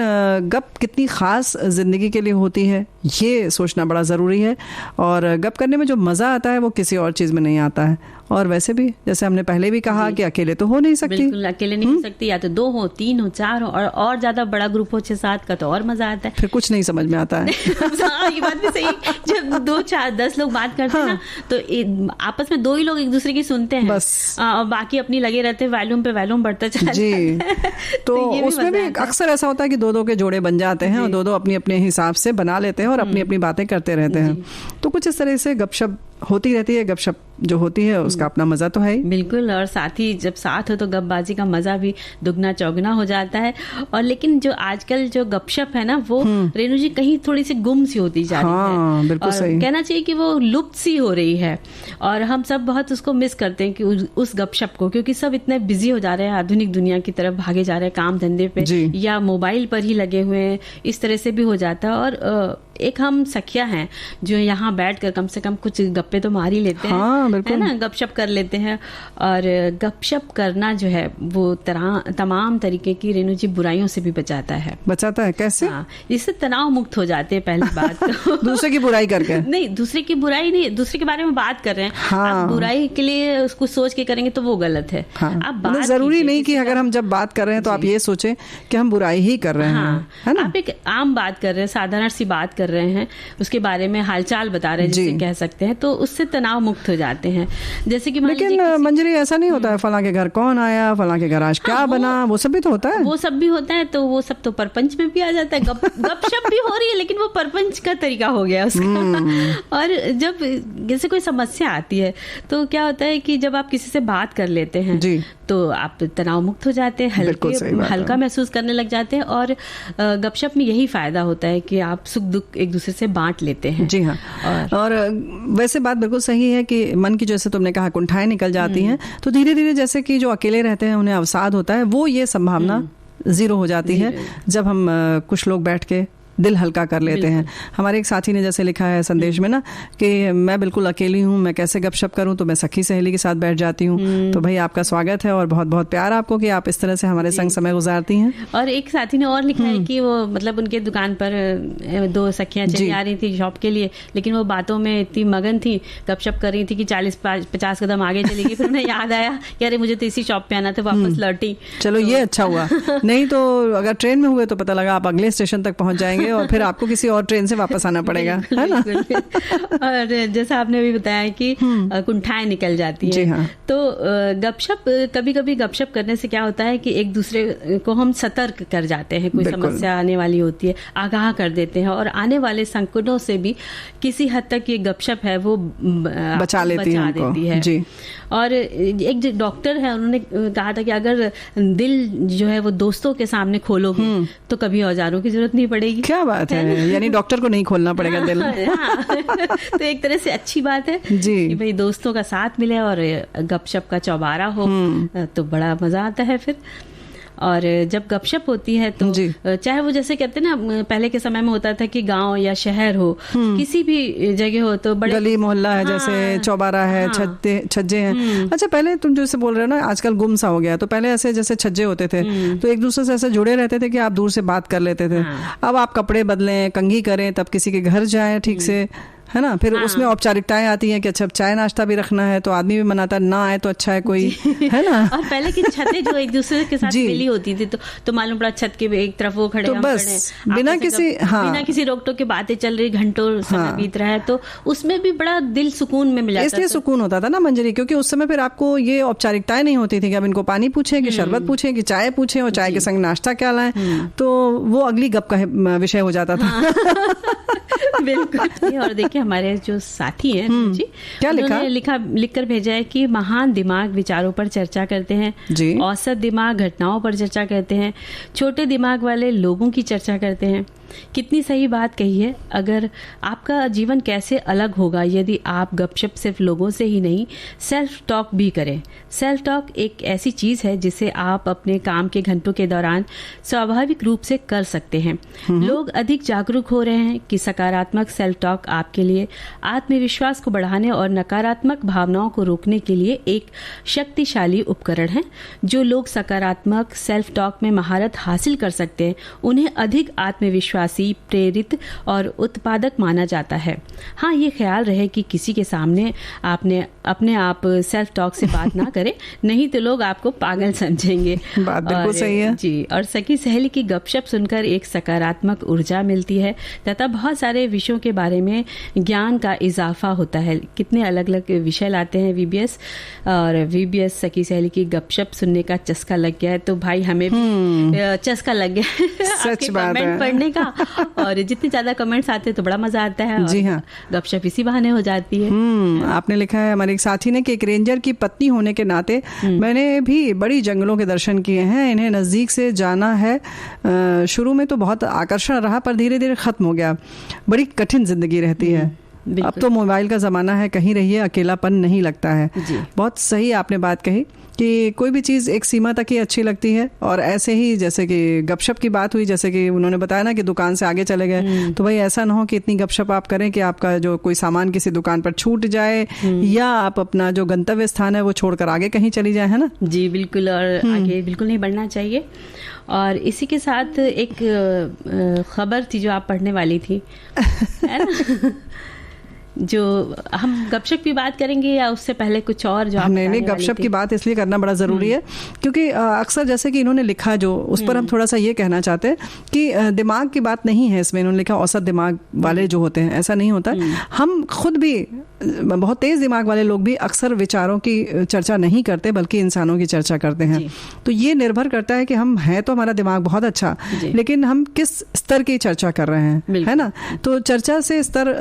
गप कितनी खास जिंदगी के लिए होती है, ये सोचना बड़ा ज़रूरी है। और गप करने में जो मज़ा आता है वो किसी और चीज़ में नहीं आता है। और वैसे भी जैसे हमने पहले भी कहा कि अकेले तो हो नहीं सकती, बिल्कुल अकेले नहीं हो सकती, या तो 2 हो, 3 हो, 4 हो, और ज्यादा बड़ा ग्रुप हो 6-7 का तो और मजा आता है, फिर कुछ नहीं समझ में आता है। ये बात भी सही। जब 2-4-10 लोग बात करते हैं ना, तो आपस में 2 ही लोग एक दूसरे की सुनते हैं बस, और बाकी अपनी लगे रहते हैं, वॉल्यूम पे वॉल्यूम बढ़ता चला जाता है। तो उसमें भी अक्सर ऐसा होता है कि 2-2 के जोड़े बन जाते हैं और 2-2 अपने अपने हिसाब से बना लेते हैं और अपनी अपनी बातें करते रहते हैं। तो कुछ इस तरह से गपशप होती रहती है, गपशप जो होती है उसका अपना मजा तो है ही। बिल्कुल, और साथ ही जब साथ हो तो गपबाजी का मजा भी दुगना चौगुना हो जाता है। और लेकिन जो आजकल जो गपशप है ना, वो रेणु जी कहीं थोड़ी सी गुम सी होती जा रही है, बिल्कुल और सही। कहना चाहिए कि वो लुप्त सी हो रही है, और हम सब बहुत उसको मिस करते हैं कि उस गपशप को, क्योंकि सब इतने बिजी हो जा रहे हैं, आधुनिक दुनिया की तरफ भागे जा रहे हैं, काम धंधे पे या मोबाइल पर ही लगे हुए हैं, इस तरह से भी हो जाता है। और एक हम सखिया हैं जो यहाँ बैठकर कम से कम कुछ गप्पे तो मार ही लेते हैं, है ना, गपशप कर लेते हैं। और गपशप करना जो है वो तमाम तरीके की रेणु जी बुराइयों से भी बचाता है। कैसे? इससे तनाव मुक्त हो जाते हैं पहली बात तो। दूसरे की बुराई करके नहीं, दूसरे की बुराई नहीं, दूसरे के बारे में बात कर रहे हैं। आप बुराई के लिए उसको सोच के करेंगे तो वो गलत है। आप बात जरूरी नहीं कि अगर हम जब बात कर रहे हैं तो आप ये सोचें कि हम बुराई ही कर रहे हैं, है ना? आप एक आम बात कर रहे हैं, साधारण सी बात कर रहे हैं, उसके बारे में हालचाल बता रहे हैं, जिसे कह सकते हैं, तो उससे तनाव मुक्त हो जाते हैं। जैसे कि लेकिन मंजरी ऐसा नहीं होता है फलां के घर कौन आया, फलां के घर आज क्या बना, वो सब भी तो होता है। वो सब भी होता है, तो वो सब तो परपंच में भी आ जाता है। गपशप भी हो रही है, लेकिन वो परपंच का तरीका हो गया उसका। और जब जैसे कोई समस्या आती है तो क्या होता है कि जब आप किसी से बात कर लेते हैं तो आप तनाव मुक्त हो जाते हैं, हल्का महसूस करने लग जाते हैं। और गपशप में यही फायदा होता है कि आप सुख दुख एक दूसरे से बांट लेते हैं। जी हाँ, और वैसे बात बिल्कुल सही है कि मन की, जैसे तुमने कहा, कुंठाएं निकल जाती हैं, तो धीरे धीरे जैसे कि जो अकेले रहते हैं उन्हें अवसाद होता है, वो ये संभावना जीरो हो जाती है जब हम कुछ लोग बैठ के दिल हल्का कर लेते हैं। हमारे एक साथी ने जैसे लिखा है संदेश में ना कि मैं बिल्कुल अकेली हूँ, मैं कैसे गपशप करूँ, तो मैं सखी सहेली के साथ बैठ जाती हूँ। तो भाई आपका स्वागत है और बहुत बहुत प्यार आपको कि आप इस तरह से हमारे संग समय गुजारती हैं। और एक साथी ने और लिखा है कि वो मतलब उनके दुकान पर दो सखियां चली आ रही थी शॉप के लिए, लेकिन वो बातों में इतनी मगन थी, गपशप कर रही थी कि 40-50 कदम आगे चली गई। फिर उन्हें याद आया कि अरे मुझे तो इसी शॉप पे आना था, वापस लौटी। चलो ये अच्छा हुआ, नहीं तो अगर ट्रेन में हुए तो पता लगा आप अगले स्टेशन तक पहुंच जाएंगे और फिर आपको किसी और ट्रेन से वापस आना पड़ेगा, है ना? और जैसा आपने भी बताया कि कुंठाएं निकल जाती हैं। हाँ। तो गपशप, कभी कभी गपशप करने से क्या होता है कि एक दूसरे को हम सतर्क कर जाते हैं, कोई समस्या आने वाली होती है, आगाह कर देते हैं, और आने वाले संकटों से भी किसी हद तक ये गपशप है वो बचा देती है जी। और एक जो डॉक्टर है उन्होंने कहा था कि अगर दिल जो है वो दोस्तों के सामने खोलोगे तो कभी औजारों की जरूरत नहीं पड़ेगी। क्या बात है, यानी डॉक्टर को नहीं खोलना पड़ेगा दिल। तो एक तरह से अच्छी बात है जी कि भाई दोस्तों का साथ मिले और गपशप का चौबारा हो तो बड़ा मजा आता है फिर। और जब गपशप होती है तो चाहे वो जैसे कहते हैं ना, पहले के समय में होता था कि गांव या शहर हो, किसी भी जगह हो तो बड़े गली मोहल्ला है, जैसे चौबारा है, छज्जे हैं। अच्छा, पहले तुम जैसे बोल रहे हो ना आजकल गुम सा हो गया, तो पहले ऐसे जैसे छज्जे होते थे तो एक दूसरे से ऐसे जुड़े रहते थे कि आप दूर से बात कर लेते थे। अब आप कपड़े बदलें, कंघी करें, तब किसी के घर जाएं ठीक से, है ना? फिर उसमें औपचारिकताएं आती हैं कि अच्छा चाय नाश्ता भी रखना है, तो आदमी भी मनाता ना आए तो अच्छा है कोई, है ना? और पहले की छतें जो एक दूसरे के साथ मिली होती थी तो मालूम पड़ा छत के एक तरफ वो खड़े, तो बस बिना किसी रोक टोक के बातें चल रही, घंटों समय बीत रहा है, तो उसमें भी बड़ा दिल सुकून में मिला। इसलिए सुकून होता था ना मंजरी, क्योंकि उस समय फिर आपको ये औपचारिकताएं नहीं होती थी कि अब इनको पानी पूछे, कि शरबत पूछे, कि चाय पूछे, और चाय के संग नाश्ता क्या लाएं, तो वो अगली गप का विषय हो जाता था। बिल्कुल। और देखिए हमारे जो साथी हैं जी, क्या लिखकर भेजा है कि महान दिमाग विचारों पर चर्चा करते हैं, औसत दिमाग घटनाओं पर चर्चा करते हैं, छोटे दिमाग वाले लोगों की चर्चा करते हैं। कितनी सही बात कही है। अगर आपका जीवन कैसे अलग होगा यदि आप गपशप सिर्फ लोगों से ही नहीं, सेल्फ टॉक भी करें। सेल्फ टॉक एक ऐसी चीज है जिसे आप अपने काम के घंटों के दौरान स्वाभाविक रूप से कर सकते हैं। लोग अधिक जागरूक हो रहे हैं कि सकारात्मक सेल्फ टॉक आपके लिए आत्मविश्वास को बढ़ाने और नकारात्मक भावनाओं को रोकने के लिए एक शक्तिशाली उपकरण है। जो लोग सकारात्मक सेल्फ टॉक में महारत हासिल कर सकते हैं उन्हें अधिक आत्मविश्वासी, प्रेरित और उत्पादक माना जाता है। हाँ, ये ख्याल रहे कि किसी के सामने आपने अपने आप सेल्फ टॉक से बात ना करें, नहीं तो लोग आपको पागल समझेंगे। बात बिल्कुल सही है जी। और सखी सहेली की गपशप सुनकर एक सकारात्मक ऊर्जा मिलती है तथा बहुत सारे विषयों के बारे में ज्ञान का इजाफा होता है। कितने अलग अलग विषय लाते हैं वीबीएस, और वीबीएस सखी सहेली की गपशप सुनने का चस्का लग गया है, तो भाई हमें भी चस्का लग गया। सच बात है। पढ़ने का और जितने ज्यादा कमेंट्स आते हैं तो बड़ा मजा आता है। जी हाँ, गपशप इसी बहाने हो जाती है। आपने लिखा है हमारे एक साथी ने कि एक रेंजर की पत्नी होने के नाते मैंने भी बड़ी जंगलों के दर्शन किए हैं, इन्हें नजदीक से जाना है। शुरू में तो बहुत आकर्षण रहा पर धीरे धीरे खत्म हो गया। बड़ी कठिन जिंदगी रहती है। अब तो मोबाइल का ज़माना है, कहीं रहिए अकेलापन नहीं लगता है। बहुत सही आपने बात कही कि कोई भी चीज़ एक सीमा तक ही अच्छी लगती है। और ऐसे ही जैसे कि गपशप की बात हुई, जैसे कि उन्होंने बताया ना कि दुकान से आगे चले गए, तो भाई ऐसा ना हो कि इतनी गपशप आप करें कि आपका जो कोई सामान किसी दुकान पर छूट जाए या आप अपना जो गंतव्य स्थान है वो छोड़कर आगे कहीं चली जाए, है ना? जी बिल्कुल, और आगे बिल्कुल नहीं बढ़ना चाहिए। और इसी के साथ एक खबर थी जो आप पढ़ने वाली थी, है ना? जो हम गपशप की बात करेंगे या उससे पहले कुछ और जो नहीं, गपशप की बात इसलिए करना बड़ा ज़रूरी है क्योंकि अक्सर जैसे कि इन्होंने लिखा जो उस पर हम थोड़ा सा ये कहना चाहते हैं कि दिमाग की बात नहीं है इसमें। इन्होंने लिखा औसत दिमाग वाले जो होते हैं, ऐसा नहीं होता। हम खुद भी बहुत तेज दिमाग वाले लोग भी अक्सर विचारों की चर्चा नहीं करते बल्कि इंसानों की चर्चा करते हैं। तो ये निर्भर करता है कि हम हैं तो हमारा दिमाग बहुत अच्छा, लेकिन हम किस स्तर की चर्चा कर रहे हैं, है ना? तो चर्चा से स्तर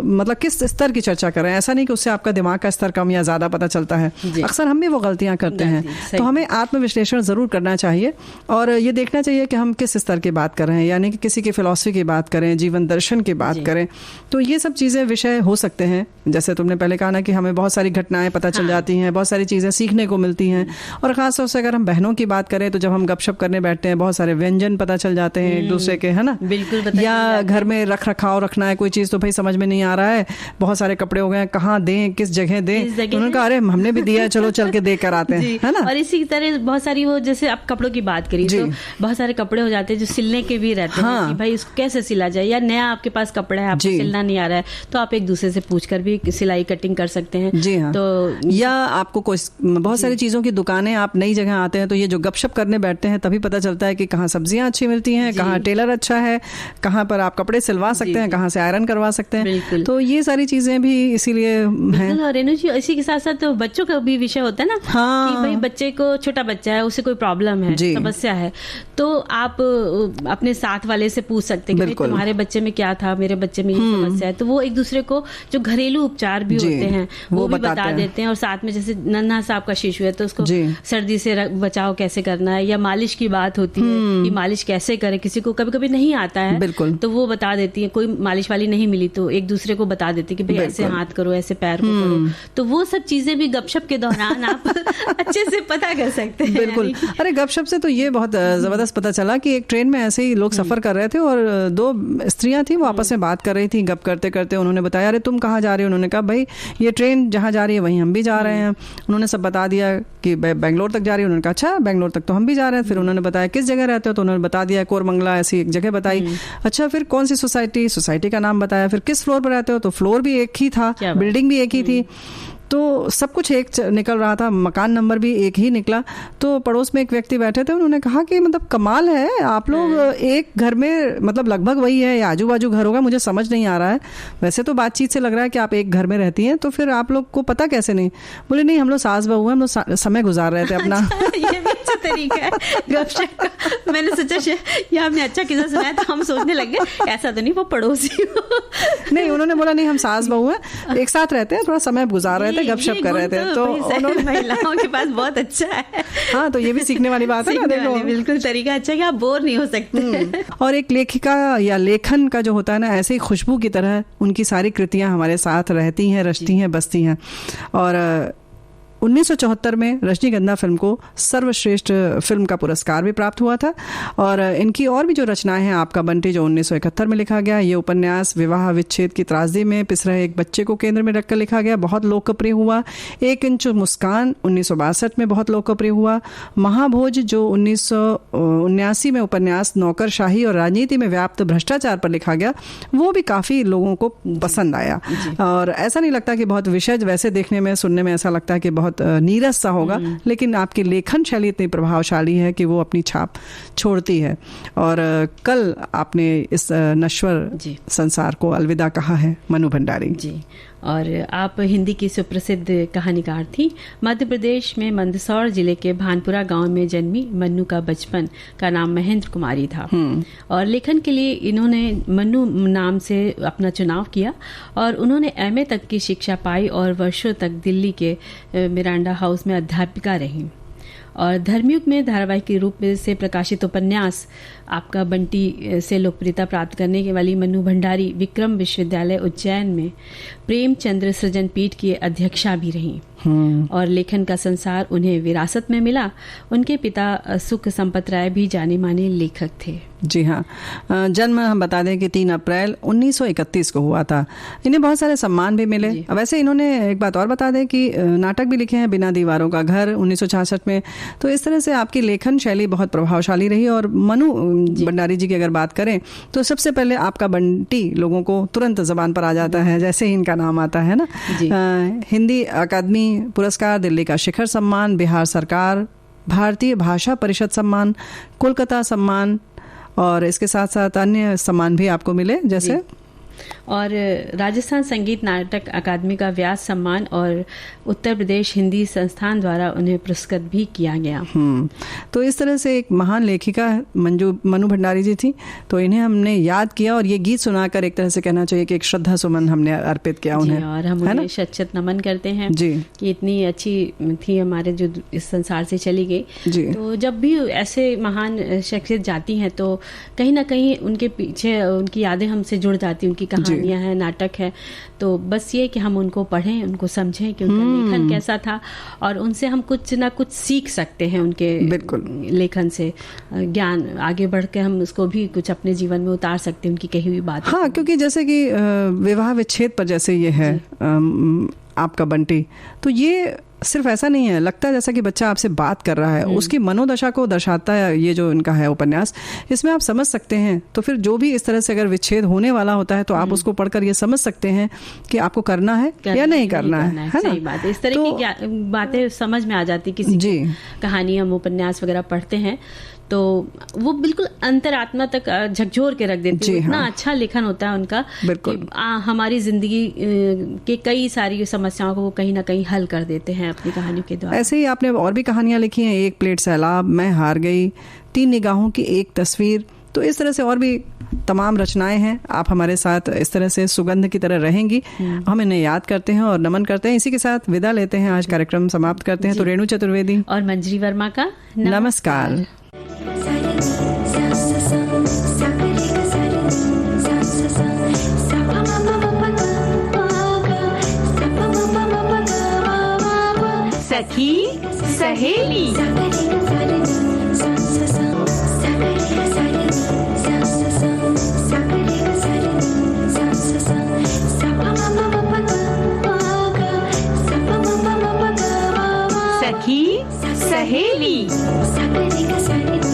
मतलब किस स्तर की चर्चा कर रहे हैं, ऐसा नहीं कि उससे आपका दिमाग का स्तर कम या ज्यादा पता चलता है। अक्सर हम भी वो गलतियां करते हैं। तो हमें आत्मविश्लेषण जरूर करना चाहिए और ये देखना चाहिए कि हम किस स्तर की बात कर रहे हैं, यानी कि किसी की फिलॉसफी की बात करें, जीवन दर्शन की बात करें। तो ये सब चीजें विषय हो सकते हैं। जैसे तुमने पहले कहा ना कि हमें बहुत सारी घटनाएं पता चल जाती हैं, बहुत सारी चीजें सीखने को मिलती हैं। और खासतौर से अगर हम बहनों की बात करें तो जब हम गपशप करने बैठते हैं बहुत सारे व्यंजन पता चल जाते हैं एक दूसरे के, है ना? बिल्कुल। या घर में रख रखाव रखना है कोई चीज तो भाई समझ में नहीं आ रहा है, बहुत सारे कपड़े हो गए, कहाँ दें, किस जगह दें। उन्होंने कहा अरे हमने भी दिया, चलो चल के दे कर आते हैं, है ना? और इसी तरह बहुत सारी वो जैसे आप कपड़ों की बात करी तो बहुत सारे कपड़े हो जाते हैं जो सिलने के भी रहते हैं कि भाई इसको कैसे सिला जाए, या नया आपके पास कपड़ा है आपको सिलना नहीं आ रहा है तो आप एक दूसरे से पूछकर भी सिलाई कटिंग कर सकते हैं। जी हाँ। तो या आपको कोई बहुत सारी चीजों की दुकानें, आप नई जगह आते हैं तो ये जो गपशप करने बैठते हैं तभी पता चलता है कि कहाँ सब्जियां अच्छी मिलती हैं, कहाँ टेलर अच्छा है, कहाँ पर आप कपड़े सिलवा सकते हैं, कहाँ से आयरन करवा सकते हैं। तो ये सारी चीजें भी इसीलिए हैं। और रेनू जी इसी के साथ साथ तो बच्चों का भी विषय होता है ना। हाँ। कि भाई बच्चे को, छोटा बच्चा है, उसे कोई प्रॉब्लम है, समस्या है, तो आप अपने साथ वाले से पूछ सकते हैं कि तुम्हारे बच्चे में क्या था, मेरे बच्चे में ये समस्या है। तो वो एक दूसरे को जो घरेलू उपचार भी होते हैं वो भी बता देते हैं। और साथ में जैसे नन्हा सा आपका शिशु है तो उसको सर्दी से बचाव कैसे करना है, या मालिश की बात होती है कि मालिश कैसे करें, किसी को कभी कभी नहीं आता है तो वो बता देती है। कोई मालिश वाली नहीं मिली तो एक दूसरे को बता देती है कि भाई ऐसे हाथ करो, ऐसे पैर को करो। तो वो सब चीजें भी गपशप के दौरान आप अच्छे से पता कर सकते हैं। बिल्कुल। अरे गपशप से तो ये बहुत जबरदस्त पता चला कि एक ट्रेन में ऐसे ही लोग सफर कर रहे थे और दो स्त्रियां थी, वो आपस में बात कर रही थी। गप करते करते उन्होंने बताया अरे तुम कहाँ जा रहे हो? उन्होंने कहा भाई ये ट्रेन जहाँ जा रही है वहीं हम भी जा रहे हैं। उन्होंने सब बता दिया कि बेंगलोर तक जा रही है। उन्होंने कहा अच्छा बेंगलोर तक तो हम भी जा रहे हैं। फिर उन्होंने बताया किस जगह रहते हो? तो उन्होंने बता दिया कोरमंगला, ऐसी एक जगह बताई। अच्छा फिर कौन सी सोसाइटी का नाम बताया। फिर किस फ्लोर पर रहते हो? तो फ्लोर भी एक ही था, बिल्डिंग भी एक ही थी, तो सब कुछ एक निकल रहा था, मकान नंबर भी एक ही निकला। तो पड़ोस में एक व्यक्ति बैठे थे, उन्होंने कहा कि मतलब कमाल है, आप लोग एक घर में मतलब लगभग वही है या आजू बाजू घर होगा, मुझे समझ नहीं आ रहा है। वैसे तो बातचीत से लग रहा है कि आप एक घर में रहती हैं, तो फिर आप लोग को पता कैसे नहीं? बोले नहीं, हम लोग सास बहू हैं, हम लोग समय गुजार रहे थे अपना। ये भी अच्छा तरीका है गपशप का। मैंने सोचा ये हमने अच्छा किस्सा सुनाया तो हम सोचने लगे ऐसा तो नहीं वो पड़ोसी हो। नहीं, उन्होंने बोला नहीं हम सास बहू हैं, एक साथ रहते हैं, थोड़ा समय गुजार रहे थे, गपशप कर रहे थे। तो महिलाओं के पास बहुत अच्छा है। हाँ, तो ये भी सीखने वाली बात है ना। देखो बिल्कुल तरीका अच्छा है कि आप बोर नहीं हो सकते। और एक लेखिका या लेखन का जो होता है ना, ऐसे ही खुशबू की तरह उनकी सारी कृतियां हमारे साथ रहती हैं, रचती हैं, बसती हैं। और 1974 में रजनीगंधा फिल्म को सर्वश्रेष्ठ फिल्म का पुरस्कार भी प्राप्त हुआ था। और इनकी और भी जो रचनाएं हैं, आपका बंटी जो 1971 में लिखा गया, ये उपन्यास विवाह विच्छेद की त्रासदी में पिस रहे एक बच्चे को केंद्र में रखकर लिखा गया, बहुत लोकप्रिय हुआ। 1 इंच मुस्कान 1962 में बहुत लोकप्रिय हुआ। महाभोज जो 1979 में उपन्यास नौकरशाही और राजनीति में व्याप्त भ्रष्टाचार पर लिखा गया, वो भी काफी लोगों को पसंद आया। और ऐसा नहीं लगता कि बहुत विषय, वैसे देखने में सुनने में ऐसा लगता है कि बहुत बहुत नीरस सा होगा, लेकिन आपकी लेखन शैली इतनी प्रभावशाली है कि वो अपनी छाप छोड़ती है। और कल आपने इस नश्वर संसार को अलविदा कहा है, मनु भंडारी जी। और आप हिंदी की सुप्रसिद्ध कहानीकार थी। मध्य प्रदेश में मंदसौर जिले के भानपुरा गांव में जन्मी मन्नू का बचपन का नाम महेंद्र कुमारी था और लेखन के लिए इन्होंने मन्नू नाम से अपना चुनाव किया और उन्होंने एमए तक की शिक्षा पाई और वर्षों तक दिल्ली के मिरांडा हाउस में अध्यापिका रही। और धर्मयुग में धारावाहिक के रूप में से प्रकाशित उपन्यास आपका बंटी से लोकप्रियता प्राप्त करने के वाली मन्नू भंडारी विक्रम विश्वविद्यालय उज्जैन में प्रेमचंद्र सृजन पीठ की अध्यक्षा भी रहीं और लेखन का संसार उन्हें विरासत में मिला। उनके पिता सुख संपत राय भी जाने माने लेखक थे। जी हाँ, जन्म हम बता दें कि 3 अप्रैल 1931 को हुआ था। इन्हें बहुत सारे सम्मान भी मिले। वैसे इन्होंने एक बात और बता दें कि नाटक भी लिखे हैं, बिना दीवारों का घर 1966 में। तो इस तरह से आपकी लेखन शैली बहुत प्रभावशाली रही। और मनु भंडारी जी की अगर बात करें तो सबसे पहले आपका बंटी लोगों को तुरंत जबान पर आ जाता है जैसे ही इनका नाम आता है ना। हिंदी अकादमी पुरस्कार, दिल्ली का शिखर सम्मान, बिहार सरकार, भारतीय भाषा परिषद सम्मान, कोलकाता सम्मान और इसके साथ साथ अन्य सम्मान भी आपको मिले जैसे और राजस्थान संगीत नाटक अकादमी का व्यास सम्मान और उत्तर प्रदेश हिंदी संस्थान द्वारा उन्हें पुरस्कृत भी किया गया। तो इस तरह से एक महान लेखिका मनु भंडारी जी थी। तो इन्हें हमने याद किया और ये गीत सुनाकर एक तरह से कहना चाहिए कि एक श्रद्धा सुमन हमने अर्पित किया उन्हें। और हम उन्हें शत नमन करते हैं जी कि इतनी अच्छी थी हमारे जो इस संसार से चली गई। तो जब भी ऐसे महान शख्सियत जाती हैं तो कहीं ना कहीं उनके पीछे उनकी यादें हमसे जुड़ जाती, उनकी कहानियां हैं, नाटक है। तो बस ये कि हम उनको पढ़ें, उनको समझें कि उनका लेखन कैसा था और उनसे हम कुछ ना कुछ सीख सकते हैं उनके लेखन से, ज्ञान आगे बढ़ के हम उसको भी कुछ अपने जीवन में उतार सकते हैं उनकी कही हुई बात। हाँ, क्योंकि जैसे कि विवाह विच्छेद पर जैसे ये है आपका बंटी, तो ये सिर्फ ऐसा नहीं है, लगता है जैसा कि बच्चा आपसे बात कर रहा है, उसकी मनोदशा को दर्शाता है ये जो इनका है उपन्यास। इसमें आप समझ सकते हैं। तो फिर जो भी इस तरह से अगर विच्छेद होने वाला होता है तो आप उसको पढ़कर ये समझ सकते हैं कि आपको करना है या नहीं करना है ना? सही बात है। इस तरह की बातें समझ में आ जाती किसी कहानी हम उपन्यास वगैरह पढ़ते हैं तो वो बिल्कुल अंतरात्मा तक झकझोर के रख देते हैं। इतना अच्छा लेखन होता है उनका कि हमारी जिंदगी के कई सारी समस्याओं को वो कहीं ना कहीं हल कर देते हैं अपनी कहानियों के द्वारा। ऐसे ही आपने और भी कहानियां लिखी हैं, एक प्लेट सैलाब, मैं हार गई, 3 निगाहों की एक तस्वीर। तो इस तरह से और भी तमाम रचनाएं हैं। आप हमारे साथ इस तरह से सुगंध की तरह रहेंगी। हम इन्हें याद करते हैं और नमन करते हैं। इसी के साथ विदा लेते हैं, आज कार्यक्रम समाप्त करते हैं। तो रेणु चतुर्वेदी और मंजरी वर्मा का नमस्कार। सखी सहेली सखी सहेली